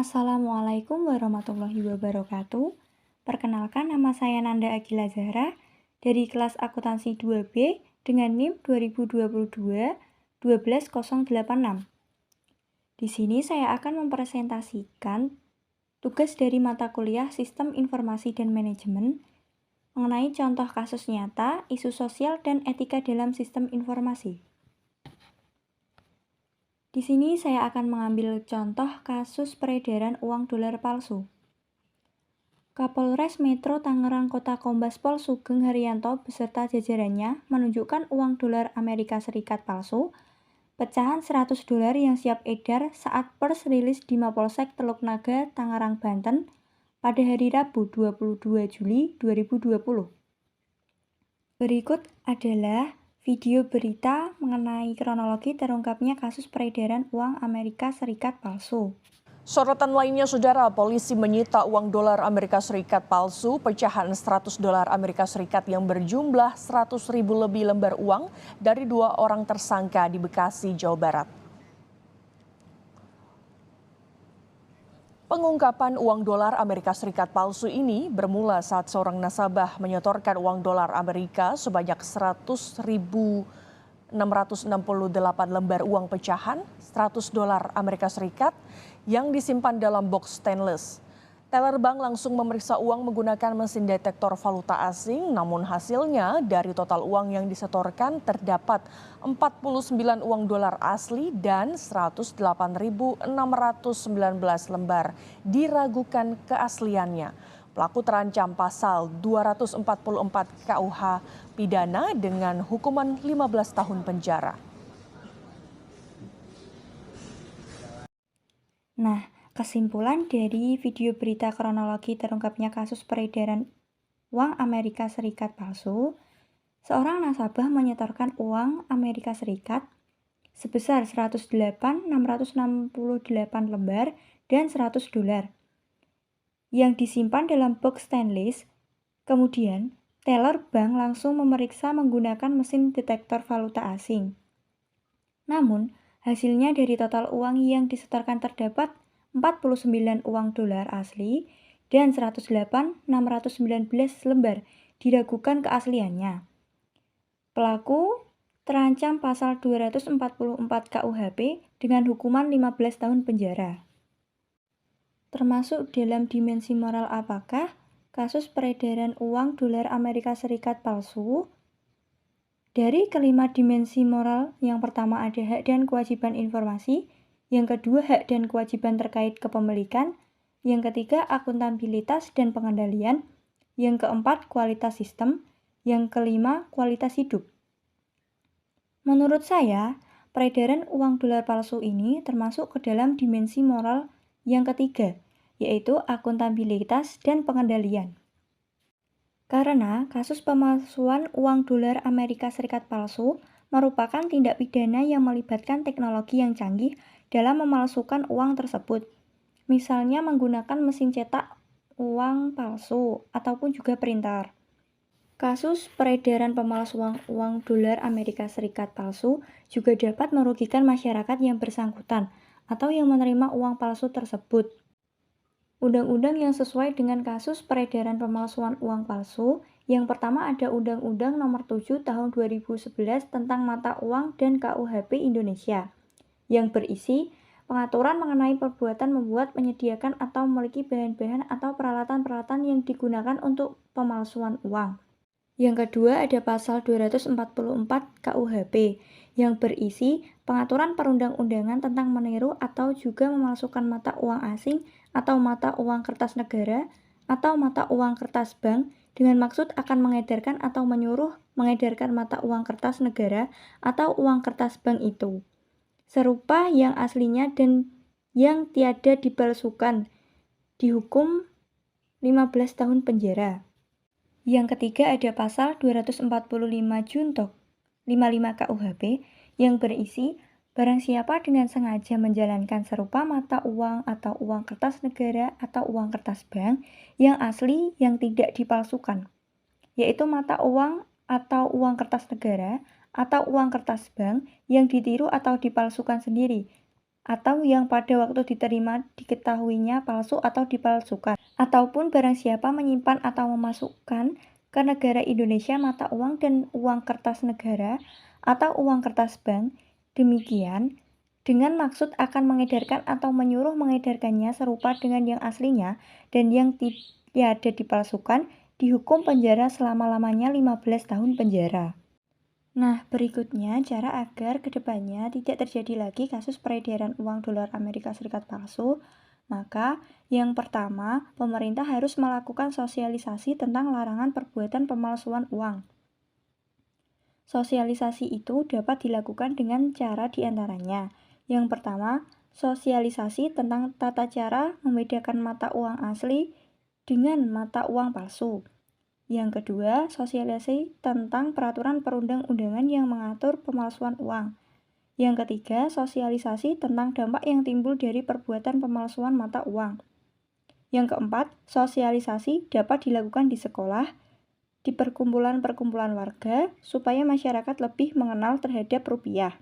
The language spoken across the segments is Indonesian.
Assalamualaikum warahmatullahi wabarakatuh. Perkenalkan, nama saya Nanda Agila Zahra dari kelas akuntansi 2B dengan NIM 2022 12086. Di sini saya akan mempresentasikan tugas dari mata kuliah Sistem Informasi dan Manajemen mengenai contoh kasus nyata, isu sosial, dan etika dalam sistem informasi. Di sini saya akan mengambil contoh kasus peredaran uang dolar palsu. Kapolres Metro Tangerang Kota Kombaspol Sugeng Haryanto beserta jajarannya menunjukkan uang dolar Amerika Serikat palsu, pecahan $100 yang siap edar saat pers rilis di Mapolsek Teluk Naga, Tangerang, Banten pada hari Rabu 22 Juli 2020. Berikut adalah video berita mengenai kronologi terungkapnya kasus peredaran uang Amerika Serikat palsu. Sorotan lainnya, saudara, polisi menyita uang dolar Amerika Serikat palsu pecahan $100 Amerika Serikat yang berjumlah 100.000 lebih lembar uang dari 2 orang tersangka di Bekasi, Jawa Barat. Pengungkapan uang dolar Amerika Serikat palsu ini bermula saat seorang nasabah menyetorkan uang dolar Amerika sebanyak 100.668 lembar uang pecahan $100 Amerika Serikat yang disimpan dalam box stainless. Teller bank langsung memeriksa uang menggunakan mesin detektor valuta asing, namun hasilnya dari total uang yang disetorkan terdapat 49 uang dolar asli dan 108.619 lembar diragukan keasliannya. Pelaku terancam pasal 244 KUH pidana dengan hukuman 15 tahun penjara. Nah, kesimpulan dari video berita kronologi terungkapnya kasus peredaran uang Amerika Serikat palsu, seorang nasabah menyetorkan uang Amerika Serikat sebesar 108.668 lembar dan $100 yang disimpan dalam box stainless. Kemudian, teller bank langsung memeriksa menggunakan mesin detektor valuta asing. Namun, hasilnya dari total uang yang disetorkan terdapat 49 uang dolar asli dan 108.619 lembar diragukan keasliannya. Pelaku terancam pasal 244 KUHP dengan hukuman 15 tahun penjara. Termasuk dalam dimensi moral apakah kasus peredaran uang dolar Amerika Serikat palsu? Dari kelima dimensi moral, yang pertama ada hak dan kewajiban informasi, yang kedua hak dan kewajiban terkait kepemilikan, yang ketiga akuntabilitas dan pengendalian, yang keempat kualitas sistem, yang kelima kualitas hidup. Menurut saya, peredaran uang dolar palsu ini termasuk ke dalam dimensi moral yang ketiga, yaitu akuntabilitas dan pengendalian. Karena kasus pemalsuan uang dolar Amerika Serikat palsu merupakan tindak pidana yang melibatkan teknologi yang canggih dalam memalsukan uang tersebut. Misalnya menggunakan mesin cetak uang palsu ataupun juga printer. Kasus peredaran pemalsuan uang dolar Amerika Serikat palsu juga dapat merugikan masyarakat yang bersangkutan atau yang menerima uang palsu tersebut. Undang-undang yang sesuai dengan kasus peredaran pemalsuan uang palsu, yang pertama ada Undang-Undang Nomor 7 Tahun 2011 tentang Mata Uang dan KUHP Indonesia, yang berisi pengaturan mengenai perbuatan membuat, menyediakan, atau memiliki bahan-bahan atau peralatan-peralatan yang digunakan untuk pemalsuan uang. Yang kedua ada pasal 244 KUHP, yang berisi pengaturan perundang-undangan tentang meniru atau juga memalsukan mata uang asing atau mata uang kertas negara atau mata uang kertas bank dengan maksud akan mengedarkan atau menyuruh mengedarkan mata uang kertas negara atau uang kertas bank itu serupa yang aslinya dan yang tiada dipalsukan, dihukum 15 tahun penjara. Yang ketiga ada pasal 245 Junto 55 KUHP yang berisi barang siapa dengan sengaja menjalankan serupa mata uang atau uang kertas negara atau uang kertas bank yang asli yang tidak dipalsukan, yaitu mata uang atau uang kertas negara atau uang kertas bank yang ditiru atau dipalsukan sendiri, atau yang pada waktu diterima diketahuinya palsu atau dipalsukan, ataupun barang siapa menyimpan atau memasukkan ke negara Indonesia mata uang dan uang kertas negara atau uang kertas bank, demikian dengan maksud akan mengedarkan atau menyuruh mengedarkannya serupa dengan yang aslinya dan yang tiada dipalsukan, dihukum penjara selama-lamanya 15 tahun penjara. Nah, berikutnya cara agar kedepannya tidak terjadi lagi kasus peredaran uang dolar Amerika Serikat palsu. Maka, yang pertama, pemerintah harus melakukan sosialisasi tentang larangan perbuatan pemalsuan uang. Sosialisasi itu dapat dilakukan dengan cara diantaranya. Yang pertama, sosialisasi tentang tata cara membedakan mata uang asli dengan mata uang palsu. Yang kedua, sosialisasi tentang peraturan perundang-undangan yang mengatur pemalsuan uang. Yang ketiga, sosialisasi tentang dampak yang timbul dari perbuatan pemalsuan mata uang. Yang keempat, sosialisasi dapat dilakukan di sekolah, di perkumpulan-perkumpulan warga, supaya masyarakat lebih mengenal terhadap rupiah.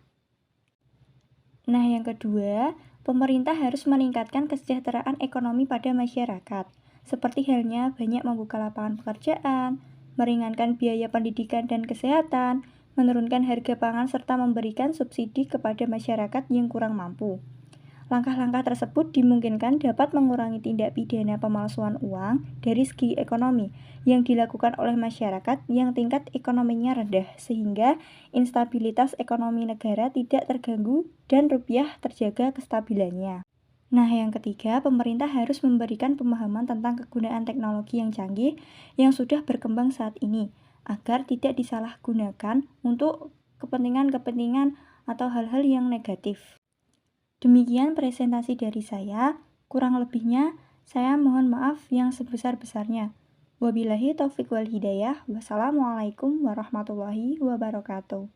Nah, yang kedua, pemerintah harus meningkatkan kesejahteraan ekonomi pada masyarakat, seperti halnya banyak membuka lapangan pekerjaan, meringankan biaya pendidikan dan kesehatan, menurunkan harga pangan, serta memberikan subsidi kepada masyarakat yang kurang mampu. Langkah-langkah tersebut dimungkinkan dapat mengurangi tindak pidana pemalsuan uang dari segi ekonomi yang dilakukan oleh masyarakat yang tingkat ekonominya rendah, sehingga instabilitas ekonomi negara tidak terganggu dan rupiah terjaga kestabilannya. Nah, yang ketiga, pemerintah harus memberikan pemahaman tentang kegunaan teknologi yang canggih yang sudah berkembang saat ini, agar tidak disalahgunakan untuk kepentingan-kepentingan atau hal-hal yang negatif. Demikian presentasi dari saya, kurang lebihnya saya mohon maaf yang sebesar-besarnya. Wabillahi taufiq wal hidayah. Wassalamualaikum warahmatullahi wabarakatuh.